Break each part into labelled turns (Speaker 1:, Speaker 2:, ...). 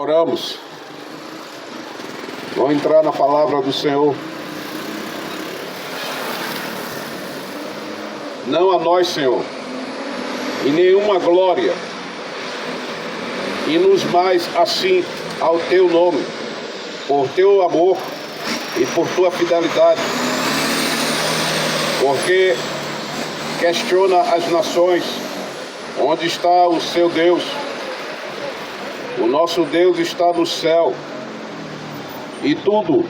Speaker 1: Oramos. Vamos entrar na palavra do Senhor. Não a nós, Senhor, e nenhuma glória, e nos mais assim ao teu nome, por teu amor e por tua fidelidade, porque questiona as nações, onde está o seu Deus? O nosso Deus está no céu, e tudo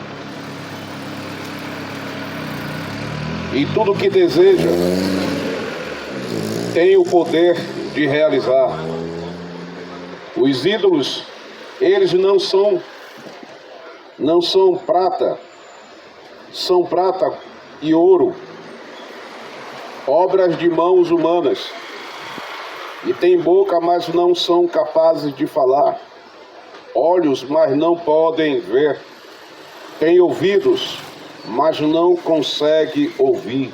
Speaker 1: que deseja tem o poder de realizar. Os ídolos, eles não são prata, são prata e ouro, obras de mãos humanas, e têm boca, mas não são capazes de falar, olhos, mas não podem ver, têm ouvidos, mas não consegue ouvir,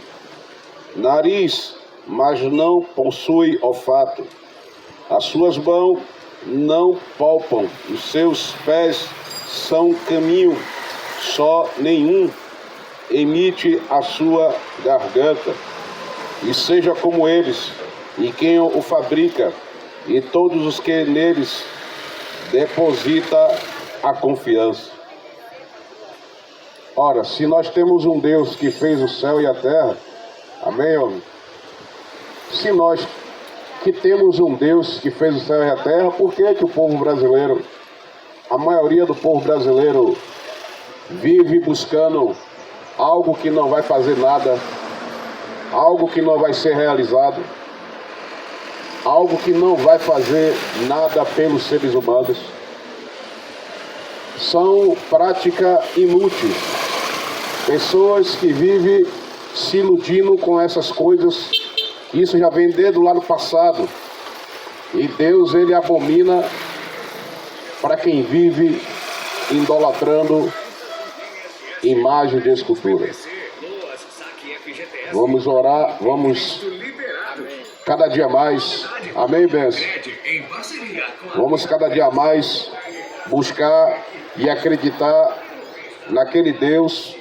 Speaker 1: nariz, mas não possui olfato, as suas mãos não palpam, os seus pés são caminho, só nenhum emite a sua garganta, e seja como eles, e quem o fabrica, e todos os que neles deposita a confiança. Ora, se nós temos um Deus que fez o céu e a terra, amém, homem? Se nós que temos um Deus que fez o céu e a terra, por que o povo brasileiro, a maioria do povo brasileiro, vive buscando algo que não vai fazer nada, algo que não vai ser realizado, algo que não vai fazer nada pelos seres humanos? São práticas inúteis. Pessoas que vivem se iludindo com essas coisas, isso já vem desde lá no passado. E Deus, ele abomina para quem vive idolatrando imagem de escultura. Vamos orar, vamos cada dia mais, amém, bênção? Vamos cada dia mais buscar e acreditar naquele Deus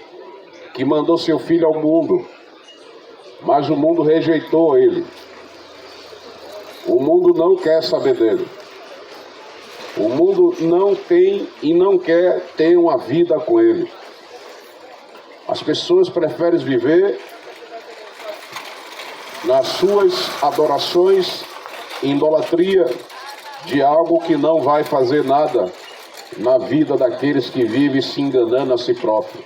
Speaker 1: que mandou seu Filho ao mundo, mas o mundo rejeitou ele. O mundo não quer saber dele. O mundo não tem e não quer ter uma vida com ele. As pessoas preferem viver nas suas adorações e idolatria de algo que não vai fazer nada na vida daqueles que vivem se enganando a si próprio.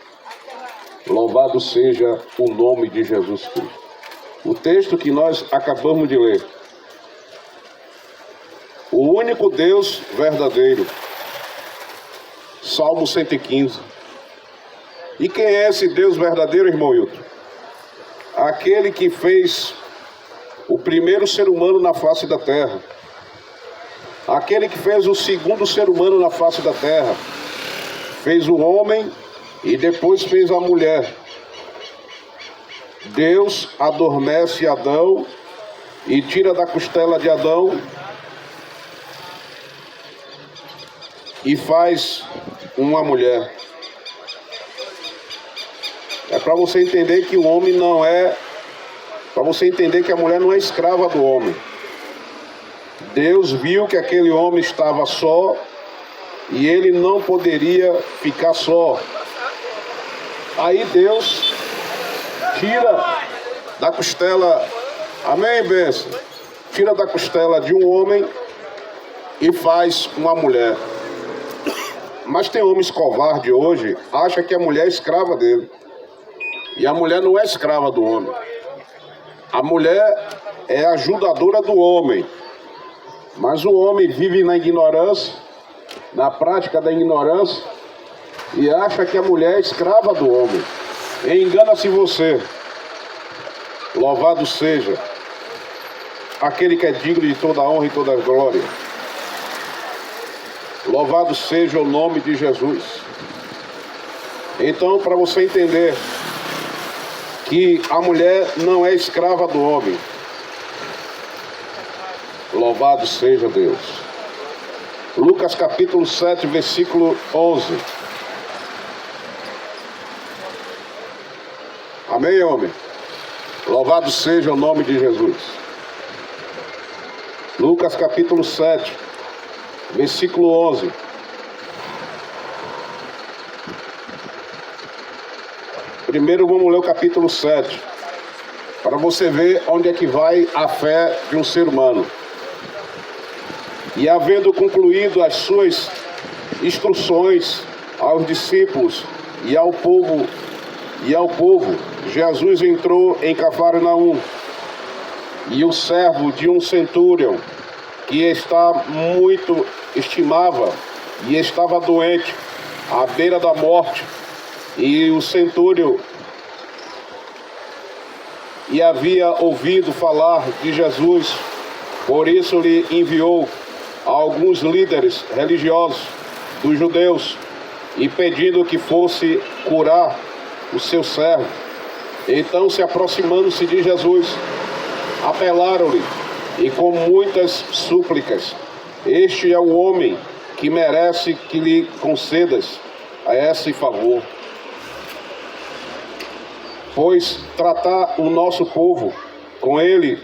Speaker 1: Louvado seja o nome de Jesus Cristo. O texto que nós acabamos de ler. O único Deus verdadeiro. Salmo 115. E quem é esse Deus verdadeiro, irmão Hilton? Aquele que fez o primeiro ser humano na face da terra. Aquele que fez o segundo ser humano na face da terra. Fez o homem e depois fez a mulher. Deus adormece Adão e tira da costela de Adão e faz uma mulher. É para você entender que o homem não é... Para você entender que a mulher não é escrava do homem. Deus viu que aquele homem estava só e ele não poderia ficar só. Aí Deus tira da costela, amém, bênção? Tira da costela de um homem e faz uma mulher. Mas tem homens covardes hoje, acham que a mulher é escrava dele. E a mulher não é escrava do homem. A mulher é ajudadora do homem. Mas o homem vive na ignorância, na prática da ignorância, e acha que a mulher é escrava do homem. Engana-se você. Louvado seja aquele que é digno de toda honra e toda glória. Louvado seja o nome de Jesus. Então, para você entender que a mulher não é escrava do homem, louvado seja Deus. Lucas capítulo 7, versículo 11. Amém, homem? Louvado seja o nome de Jesus. Lucas capítulo 7, versículo 11. Primeiro vamos ler o capítulo 7, para você ver onde é que vai a fé de um ser humano. E havendo concluído as suas instruções aos discípulos e ao povo, Jesus entrou em Cafarnaum. E o servo de um centurião, que estimava e estava doente, à beira da morte, e o centurião e havia ouvido falar de Jesus, por isso lhe enviou a alguns líderes religiosos dos judeus, e pedindo que fosse curar o seu servo. Então, se aproximando-se de Jesus, apelaram-lhe, e com muitas súplicas: este é o homem que merece que lhe concedas a esse favor, pois tratar o nosso povo com ele,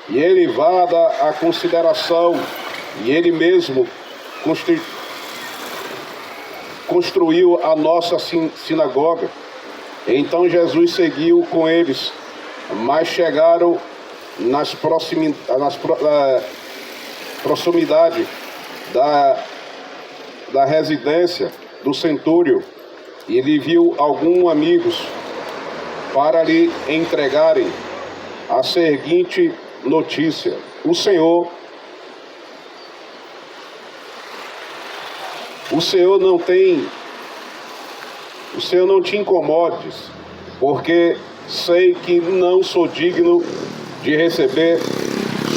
Speaker 1: e ele vá dar a consideração, e ele mesmo construiu a nossa sinagoga. Então Jesus seguiu com eles, mas chegaram nas proximidade da residência do centurião, e ele viu alguns amigos para lhe entregarem a seguinte notícia: o Senhor não te incomodes, porque sei que não sou digno de receber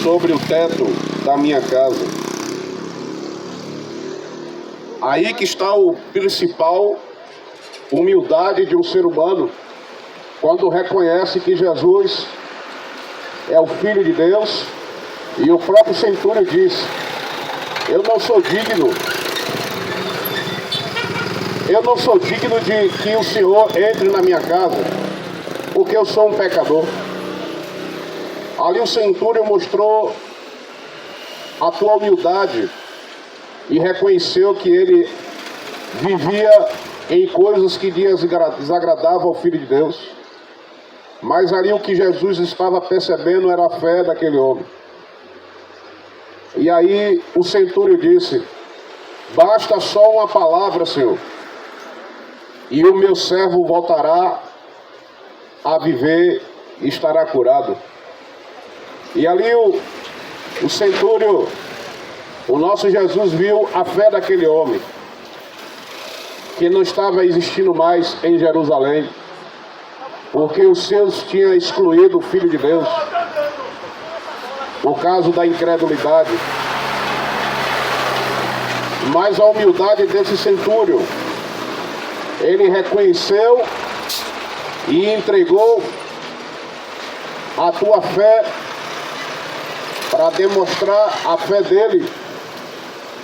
Speaker 1: sobre o teto da minha casa. Aí que está o principal humildade de um ser humano, quando reconhece que Jesus é o Filho de Deus. E o próprio centurião diz: eu não sou digno de que o Senhor entre na minha casa, porque eu sou um pecador. Ali o centurião mostrou a tua humildade e reconheceu que ele vivia em coisas que desagradavam ao Filho de Deus. Mas ali o que Jesus estava percebendo era a fé daquele homem. E aí o centurião disse: basta só uma palavra, Senhor, e o meu servo voltará a viver e estará curado. E ali o centurião, o nosso Jesus, viu a fé daquele homem, que não estava existindo mais em Jerusalém, porque os seus tinham excluído o Filho de Deus, por causa da incredulidade. Mas a humildade desse centurião, ele reconheceu e entregou a tua fé para demonstrar a fé dele.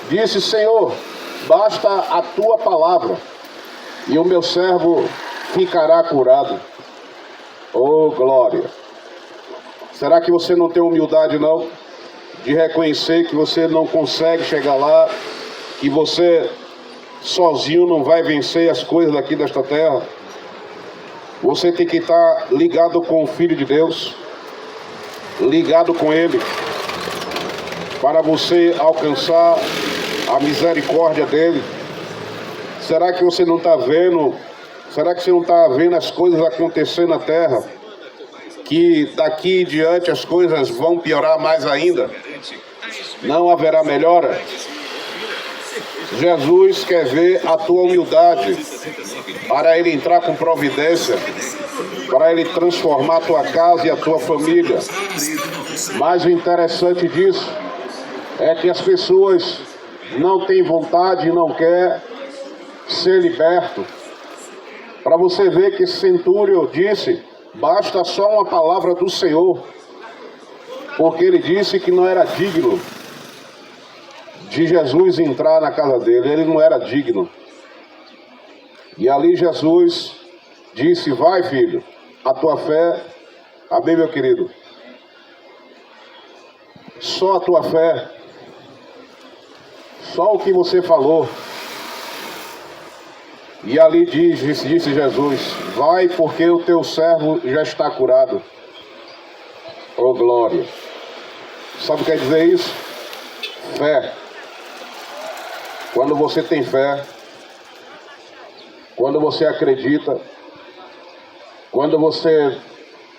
Speaker 1: Disse: Senhor, basta a tua palavra e o meu servo ficará curado. Oh, glória! Será que você não tem humildade, não? De reconhecer que você não consegue chegar lá, que você sozinho não vai vencer as coisas daqui desta terra? Você tem que estar ligado com o Filho de Deus, ligado com Ele, para você alcançar a misericórdia dEle. Será que você não está vendo? Será que você não está vendo as coisas acontecendo na terra? Que daqui em diante as coisas vão piorar mais ainda? Não haverá melhora? Jesus quer ver a tua humildade, para Ele entrar com providência, para Ele transformar a tua casa e a tua família. Mas o interessante disso é que as pessoas não têm vontade e não querem ser liberto. Para você ver que esse centurião disse: basta só uma palavra do Senhor, porque ele disse que não era digno de Jesus entrar na casa dele. Ele não era digno. E ali Jesus disse: vai, filho, a tua fé... Amém, meu querido? Só a tua fé, só o que você falou. E ali disse Jesus: vai, porque o teu servo já está curado. Oh, glória! Sabe o que quer dizer isso? Fé. Quando você tem fé, quando você acredita, quando você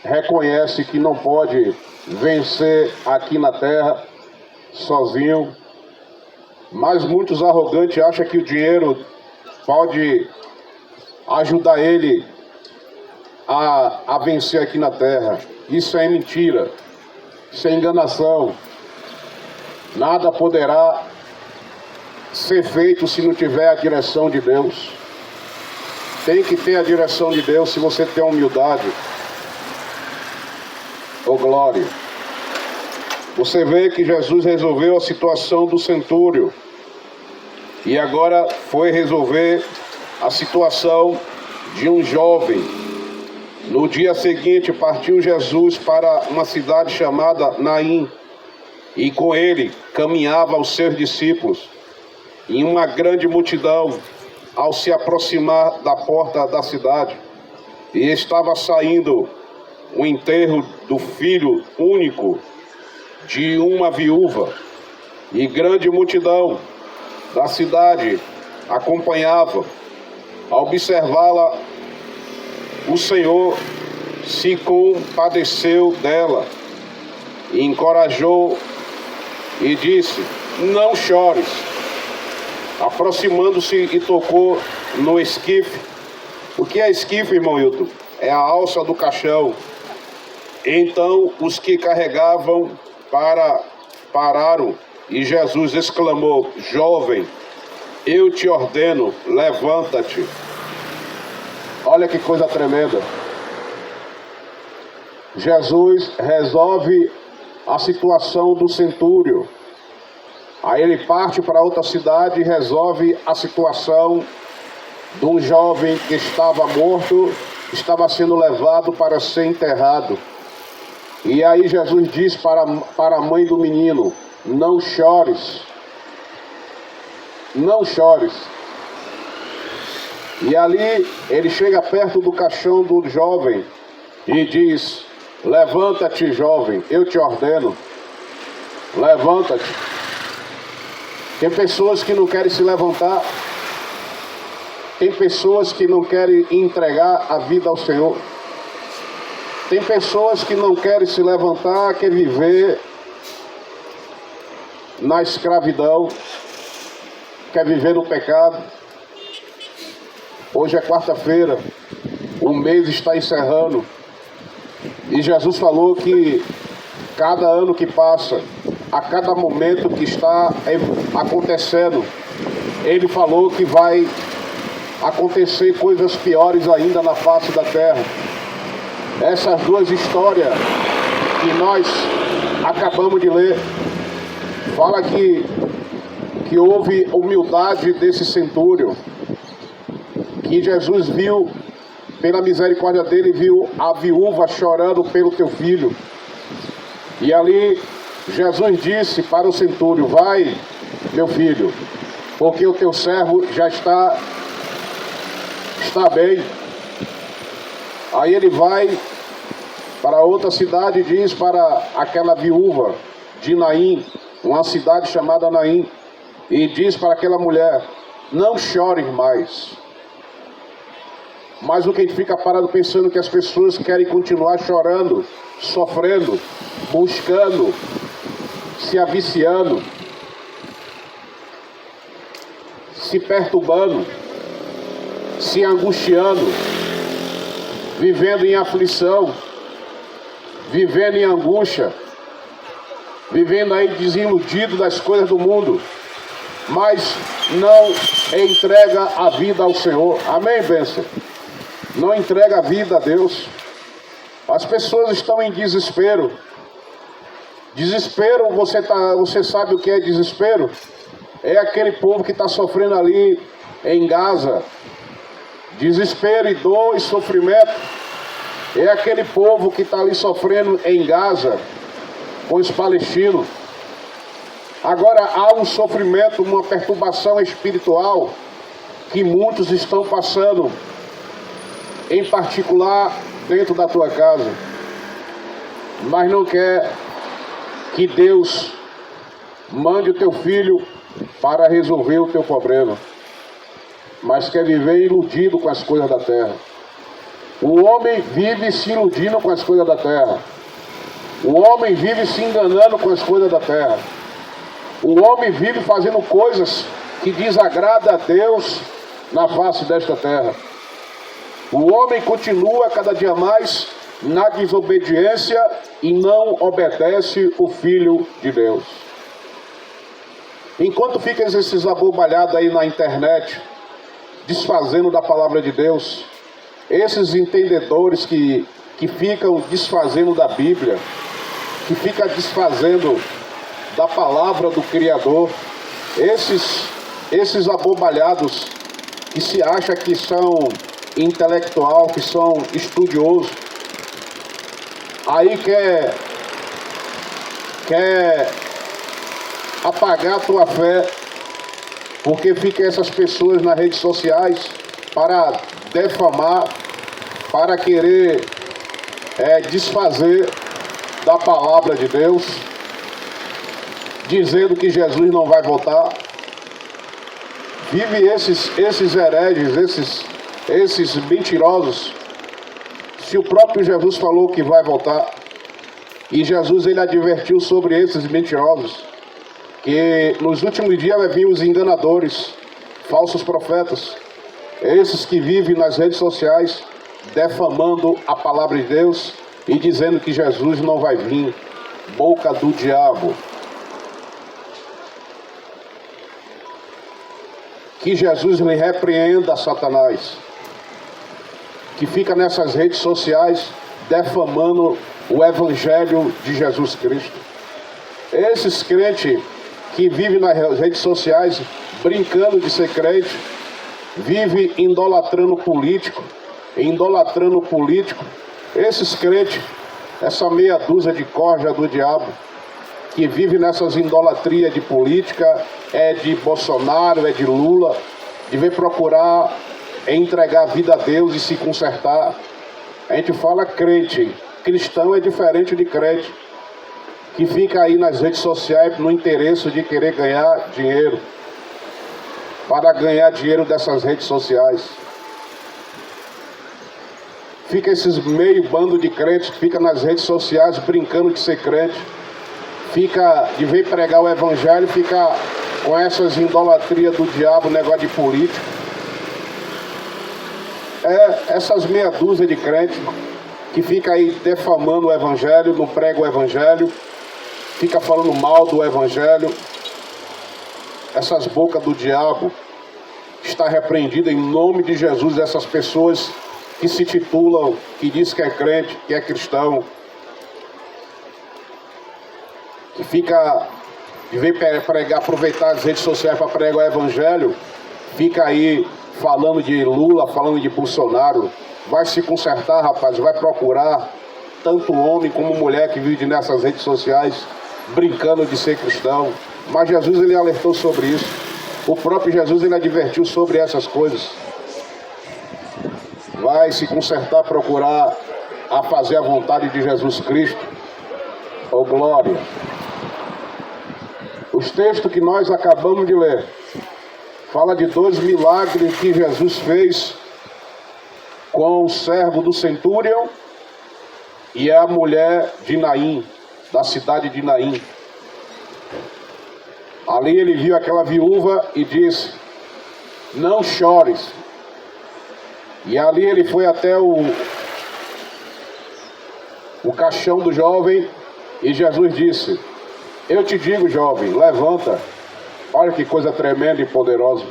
Speaker 1: reconhece que não pode vencer aqui na terra sozinho, mas muitos arrogantes acham que o dinheiro pode ajudar ele a vencer aqui na terra. Isso é mentira, isso é enganação. Nada poderá ser feito se não tiver a direção de Deus. Tem que ter a direção de Deus se você tem humildade. Oh, glória! Você vê que Jesus resolveu a situação do centúrio. E agora foi resolver a situação de um jovem. No dia seguinte partiu Jesus para uma cidade chamada Naim. E com ele caminhava os seus discípulos. E uma grande multidão, ao se aproximar da porta da cidade, e estava saindo o enterro do filho único de uma viúva, e grande multidão da cidade acompanhava. Ao observá-la, o Senhor se compadeceu dela, e encorajou e disse: não chores. Aproximando-se e tocou no esquife. O que é esquife, irmão Hilton? É a alça do caixão. Então os que carregavam pararam, e Jesus exclamou: jovem, eu te ordeno, levanta-te. Olha que coisa tremenda. Jesus resolve a situação do centúrio. Aí ele parte para outra cidade e resolve a situação de um jovem que estava morto, estava sendo levado para ser enterrado. E aí Jesus diz para a mãe do menino: não chores, não chores. E ali ele chega perto do caixão do jovem e diz: levanta-te, jovem, eu te ordeno, levanta-te. Tem pessoas que não querem se levantar. Tem pessoas que não querem entregar a vida ao Senhor. Tem pessoas que não querem se levantar, querem viver na escravidão, querem viver no pecado. Hoje é quarta-feira, o mês está encerrando. E Jesus falou que cada ano que passa, a cada momento que está acontecendo, ele falou que vai acontecer coisas piores ainda na face da terra. Essas duas histórias que nós acabamos de ler, fala que houve humildade desse centúrio, que Jesus viu, pela misericórdia dele, viu a viúva chorando pelo teu filho. E ali Jesus disse para o centúrio: vai, meu filho, porque o teu servo já está bem. Aí ele vai para outra cidade e diz para aquela viúva de Naim, uma cidade chamada Naim, e diz para aquela mulher: não chores mais. Mas o que a gente fica parado pensando que as pessoas querem continuar chorando, sofrendo, buscando, se aviciando, se perturbando, se angustiando, vivendo em aflição, vivendo em angústia, vivendo aí desiludido das coisas do mundo, mas não entrega a vida ao Senhor. Amém, bênção? Não entrega a vida a Deus. As pessoas estão em desespero. Desespero, você sabe o que é desespero? É aquele povo que está sofrendo ali em Gaza, desespero e dor e sofrimento. É aquele povo que está ali sofrendo em Gaza com os palestinos. Agora há um sofrimento, uma perturbação espiritual que muitos estão passando, em particular dentro da tua casa, mas não quer que Deus mande o teu filho para resolver o teu problema, mas quer viver iludido com as coisas da terra. O homem vive se iludindo com as coisas da terra. O homem vive se enganando com as coisas da terra. O homem vive fazendo coisas que desagradam a Deus na face desta terra. O homem continua cada dia mais na desobediência e não obedece o Filho de Deus. Enquanto ficam esses abobalhados aí na internet, desfazendo da palavra de Deus, esses entendedores que ficam desfazendo da Bíblia, que ficam desfazendo da palavra do Criador, esses abobalhados que se acham que são intelectual, que são estudiosos, aí quer apagar a tua fé, porque ficam essas pessoas nas redes sociais para defamar, para querer desfazer da palavra de Deus, dizendo que Jesus não vai voltar. Vive esses hereges, esses mentirosos, se o próprio Jesus falou que vai voltar. E Jesus ele advertiu sobre esses mentirosos, que nos últimos dias vai vir os enganadores, falsos profetas, esses que vivem nas redes sociais defamando a palavra de Deus e dizendo que Jesus não vai vir. Boca do diabo. Que Jesus lhe repreenda, Satanás, que fica nessas redes sociais defamando o Evangelho de Jesus Cristo. Esses crentes que vivem nas redes sociais brincando de ser crente, vivem idolatrando político, esses crentes, essa meia dúzia de corja do diabo, que vive nessas idolatrias de política, é de Bolsonaro, é de Lula, de procurar entregar a vida a Deus e se consertar. A gente fala crente, cristão é diferente de crente, que fica aí nas redes sociais no interesse de querer ganhar dinheiro, para ganhar dinheiro dessas redes sociais. Fica esses meio bando de crentes que fica nas redes sociais brincando de ser crente, fica de vir pregar o evangelho, fica com essas idolatrias do diabo, negócio de político. Essas meia dúzia de crentes que fica aí defamando o evangelho, não prega o evangelho, fica falando mal do evangelho. Essas bocas do diabo está repreendida em nome de Jesus. Essas pessoas que se titulam, que diz que é crente, que é cristão, que fica de vem pregar, aproveitar as redes sociais para pregar o evangelho, fica aí falando de Lula, falando de Bolsonaro. Vai se consertar, rapaz, vai procurar tanto homem como mulher que vive nessas redes sociais brincando de ser cristão. Mas Jesus ele alertou sobre isso. O próprio Jesus ele advertiu sobre essas coisas. Vai se consertar, procurar a fazer a vontade de Jesus Cristo. Oh glória! Os textos que nós acabamos de ler fala de 2 milagres que Jesus fez com o servo do centurião e a mulher de Naim, da cidade de Naim. Ali ele viu aquela viúva e disse: não chores. E ali ele foi até o caixão do jovem e Jesus disse: eu te digo, jovem, levanta. Olha que coisa tremenda e poderosa.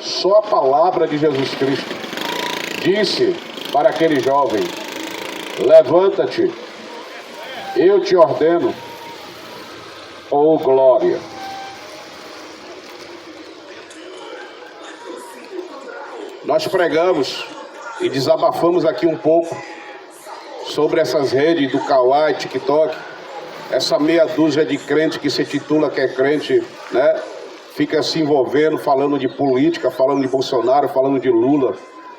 Speaker 1: Só a palavra de Jesus Cristo disse para aquele jovem: levanta-te, eu te ordeno. Oh glória! Nós pregamos e desabafamos aqui um pouco sobre essas redes do Kawaii, TikTok, essa meia dúzia de crente que se titula que é crente, né? Fica se envolvendo, falando de política, falando de Bolsonaro, falando de Lula.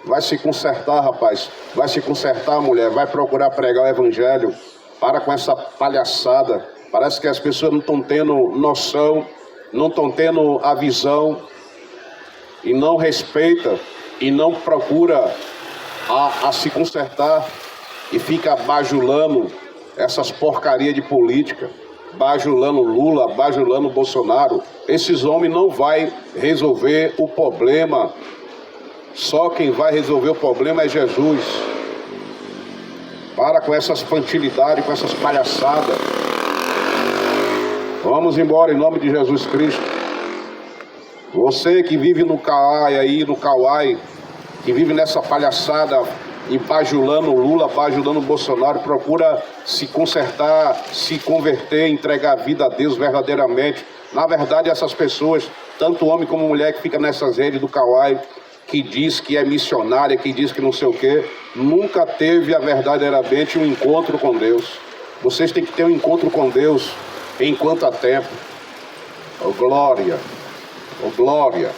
Speaker 1: Vai se consertar, rapaz. Vai se consertar, mulher. Vai procurar pregar o evangelho. Para com essa palhaçada. Parece que as pessoas não estão tendo noção, não estão tendo a visão e não respeita e não procura a se consertar e fica bajulando essas porcarias de política, bajulando Lula, bajulando Bolsonaro. Esses homens não vão resolver o problema. Só quem vai resolver o problema é Jesus. Para com essas infantilidades, com essas palhaçadas. Vamos embora em nome de Jesus Cristo. Você que vive no Kawaii, que vive nessa palhaçada, e bajulando Lula, bajulando Bolsonaro, procura se consertar, se converter, entregar a vida a Deus verdadeiramente. Na verdade, essas pessoas, tanto homem como mulher que fica nessas redes do Kawaii, que diz que é missionária, que diz que não sei o quê, nunca teve verdadeiramente um encontro com Deus. Vocês têm que ter um encontro com Deus enquanto há tempo. Oh glória, oh glória.